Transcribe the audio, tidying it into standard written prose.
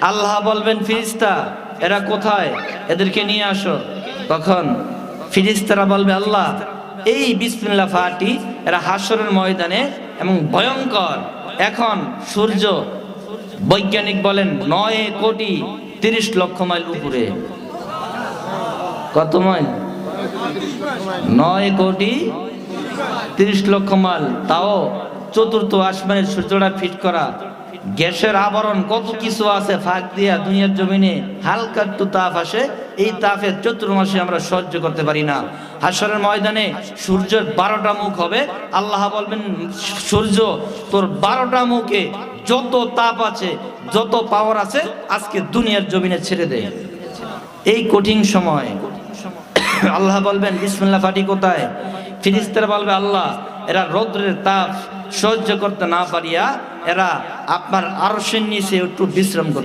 আল্লাহ বলবেন ফিরিস্তা এরা কোথায়, এদেরকে নিয়ে আসো। তখন ফিরিস্তারা বলবে আল্লাহ এই বিসমিল্লাহ ফাটি এরা হাসরের ময়দানে এবং ভয়ঙ্কর। এখন সূর্য বৈজ্ঞানিক বলেন 9,30,00,000 মাইল উপরে। কত মাইল? 9,30,00,000 মাইল। তাও চতুর্থ আসমানের সূর্যটা ফিট করা, গ্যাসের আবরণ কত কিছু আছে ফাঁক দিয়া দুনিয়ার জমিনে হালকা একটু তাপ আসে, এই তাপের চতুর্মাসে আমরা সহ্য করতে পারি না। হাসরের ময়দানে সূর্যের 12টা মুখ হবে। আল্লাহ বলবেন সূর্য তোর 12টা মুখে যত তাপ আছে যত পাওয়ার আছে আজকে দুনিয়ার জমিনে ছেড়ে দে। এই কঠিন সময় আল্লাহ বলবেন বিসমিল্লাহ ফাটি কোথায়? ফিরিস্তারা বলবে আল্লাহ এরা রৌদ্রের তাপ সহ্য করতে না পারিয়া এরা আপনার আরশের নিচে একটু বিশ্রাম করতে